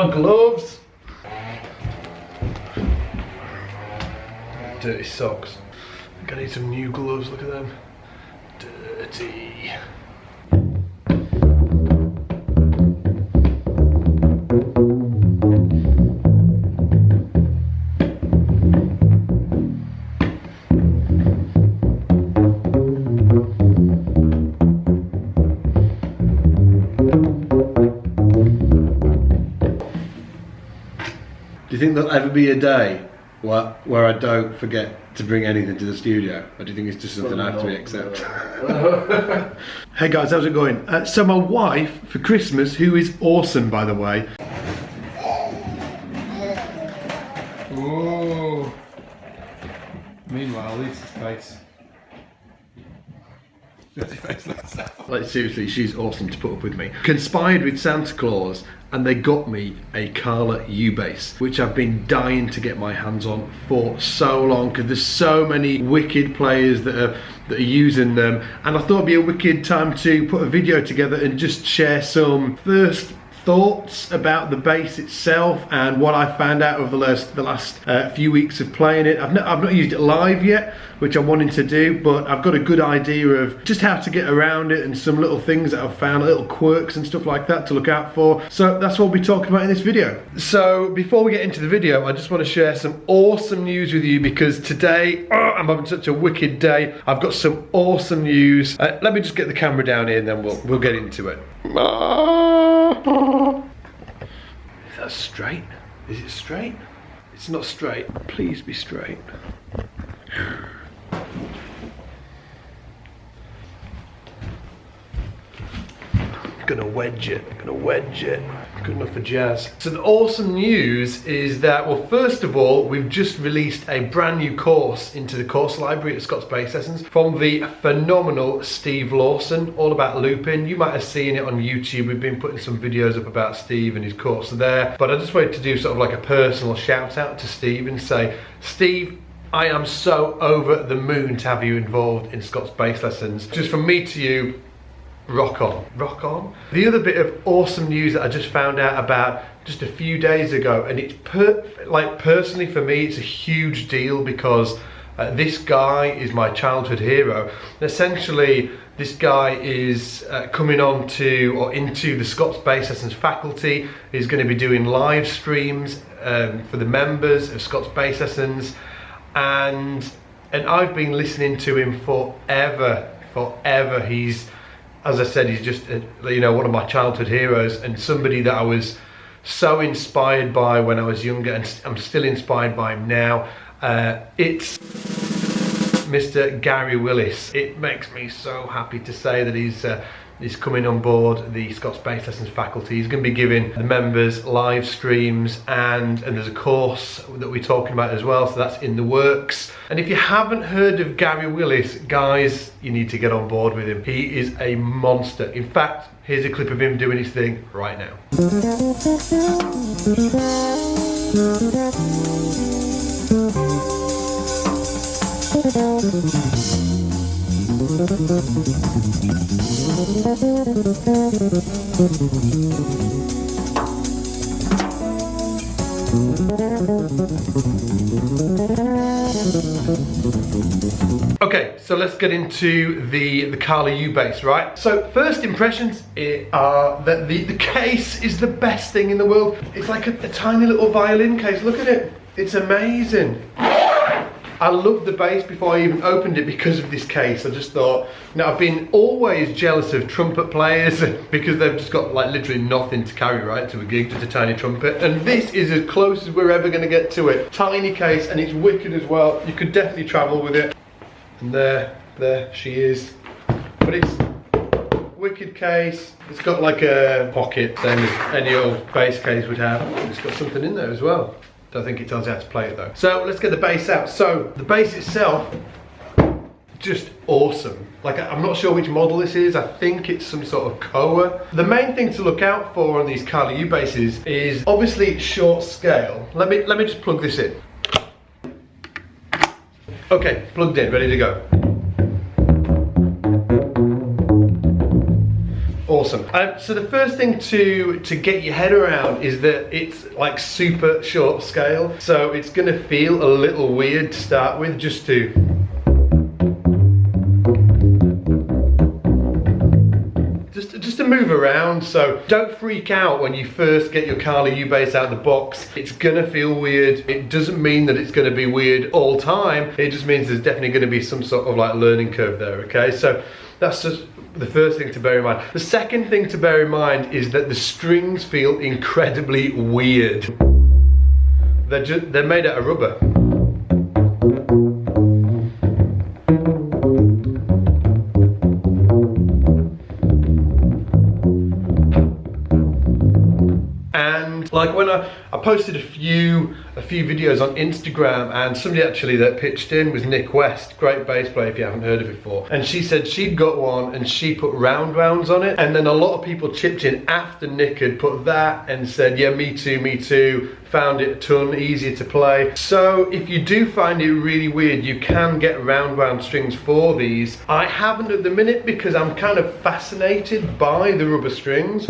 my gloves. Dirty socks. I think I need some new gloves, look at them. Dirty. Do you think there'll ever be a day where I don't forget to bring anything to the studio? Or do you think it's just something I have to accept? Hey guys, how's it going? So my wife, for Christmas, who is awesome by the way. Ooh. Meanwhile, Lisa's face. Like seriously, she's awesome to put up with me. Conspired with Santa Claus and they got me a Carla U-Bass, which I've been dying to get my hands on for so long because there's so many wicked players that are using them, and I thought it'd be a wicked time to put a video together and just share some first thoughts about the bass itself and what I found out over the last few weeks of playing it. I've not used it live yet, which I'm wanting to do, but I've got a good idea of just how to get around it and some little things that I've found, little quirks and stuff like that to look out for. So that's what we'll be talking about in this video. So before we get into the video, I just want to share some awesome news with you because today, I'm having such a wicked day. I've got some awesome news. Let me just get the camera down here and then we'll get into it. Is that straight? Is it straight? It's not straight. Please be straight. Gonna wedge it, Good enough for jazz. So the awesome news is that, well, first of all, we've just released a brand new course into the course library at Scott's Bass Lessons from the phenomenal Steve Lawson, all about looping. You might have seen it on YouTube. We've been putting some videos up about Steve and his course there, but I just wanted to do sort of like a personal shout out to Steve and say, Steve, I am so over the moon to have you involved in Scott's Bass Lessons. Just from me to you, rock on, rock on. The other bit of awesome news that I just found out about just a few days ago, and it's personally for me, it's a huge deal because this guy is my childhood hero. And essentially, this guy is coming on to or into the Scott's Bass Lessons faculty. He's going to be doing live streams for the members of Scott's Bass Lessons, and I've been listening to him forever. He's, as I said, he's just one of my childhood heroes and somebody that I was so inspired by when I was younger, and I'm still inspired by him now. It's Mr. Gary Willis. It makes me so happy to say that he's coming on board the Scott's Bass Lessons faculty. He's going to be giving the members live streams, and there's a course that we're talking about as well, so that's in the works. And if you haven't heard of Gary Willis, guys, you need to get on board with him. He is a monster. In fact, here's a clip of him doing his thing right now. Okay, so let's get into the Carla U-Bass, right? So first impressions are that the case is the best thing in the world. It's like a tiny little violin case. Look at it. It's amazing. I loved the bass before I even opened it because of this case. I just thought, I've been always jealous of trumpet players because they've just got like literally nothing to carry, right, to a gig, just a tiny trumpet. And this is as close as we're ever gonna get to it. Tiny case, and it's wicked as well. You could definitely travel with it. And there she is. But it's wicked case. It's got like a pocket, same as any old bass case would have. It's got something in there as well. Don't think it tells you how to play it though. So let's get the bass out. So the bass itself, just awesome. Like, I'm not sure which model this is. I think it's some sort of Koa. The main thing to look out for on these Carla U-Basses is obviously short scale. Let me just plug this in. Okay, plugged in, ready to go. Awesome. So the first thing to get your head around is that it's like super short scale. So it's gonna feel a little weird to start with, just to move around. So don't freak out when you first get your Kali U-Base out of the box. It's gonna feel weird. It doesn't mean that it's gonna be weird all time. It just means there's definitely gonna be some sort of like learning curve there, okay? So that's just the first thing to bear in mind. The second thing to bear in mind is that the strings feel incredibly weird. They're made out of rubber. Like when I posted a few videos on Instagram, and somebody actually that pitched in was Nick West, great bass player if you haven't heard of it before, and she said she'd got one and she put round rounds on it, and then a lot of people chipped in after Nick had put that and said, yeah, me too, found it a ton easier to play. So if you do find it really weird, you can get round strings for these. I haven't at the minute because I'm kind of fascinated by the rubber strings.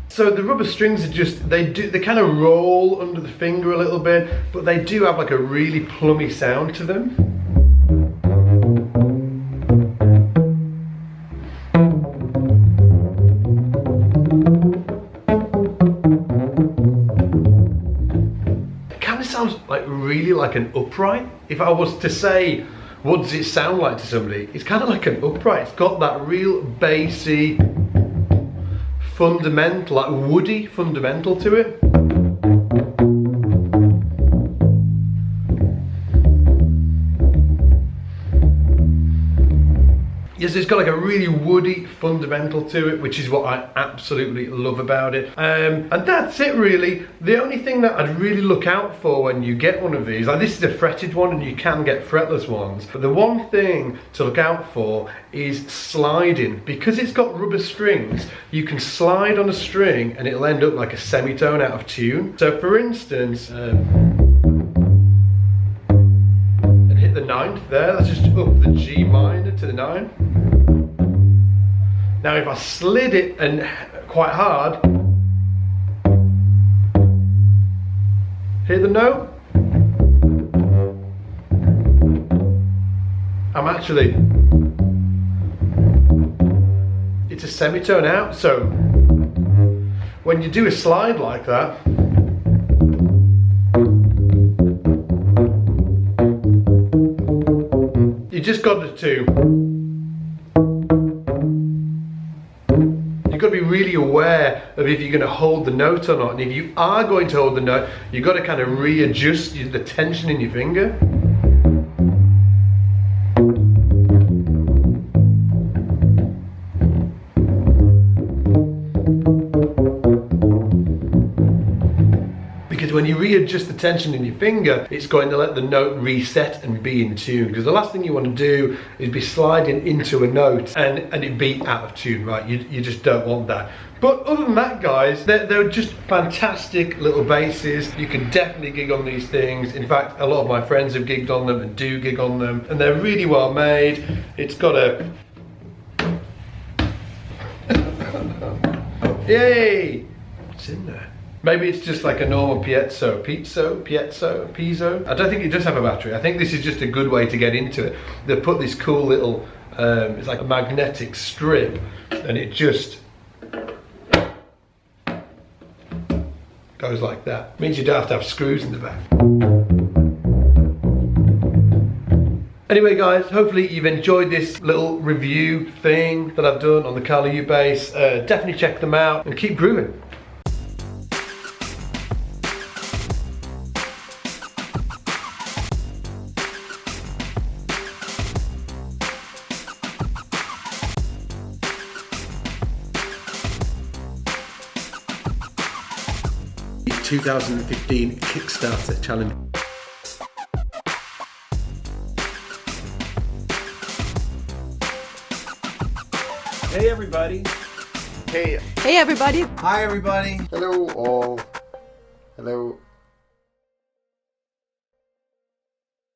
So the rubber strings are just, they kind of roll under the finger a little bit, but they do have like a really plummy sound to them. It kind of sounds like really like an upright. If I was to say, what does it sound like to somebody? It's kind of like an upright. It's got that real bassy, fundamental, like woody fundamental to it. Yes, it's got like a really woody fundamental to it, which is what I absolutely love about it. And that's it really. The only thing that I'd really look out for when you get one of these, like this is a fretted one and you can get fretless ones, but the one thing to look out for is sliding. Because it's got rubber strings, you can slide on a string and it'll end up like a semitone out of tune. So for instance, and hit the 9th there, that's just up the G minor to the 9. Now if I slid it and quite hard, hit the note, I'm actually, it's a semitone out. So when you do a slide like that, you just got to you've got to be really aware of if you're going to hold the note or not, and if you are going to hold the note, you've got to kind of readjust the tension in your finger. Because when you readjust the tension in your finger, it's going to let the note reset and be in tune. Because the last thing you want to do is be sliding into a note and it be out of tune, right? You just don't want that. But other than that, guys, they're just fantastic little basses. You can definitely gig on these things. In fact, a lot of my friends have gigged on them and do gig on them, and they're really well made. It's got a yay! What's in there? Maybe it's just like a normal piezo. I don't think it does have a battery. I think this is just a good way to get into it. They put this cool little, it's like a magnetic strip, and it just goes like that. It means you don't have to have screws in the back. Anyway guys, hopefully you've enjoyed this little review thing that I've done on the Kali U-Base. Definitely check them out and keep grooving. The 2015 Kickstarter challenge. Hey everybody. Hey. Hey everybody. Hi everybody. Hello all. Hello.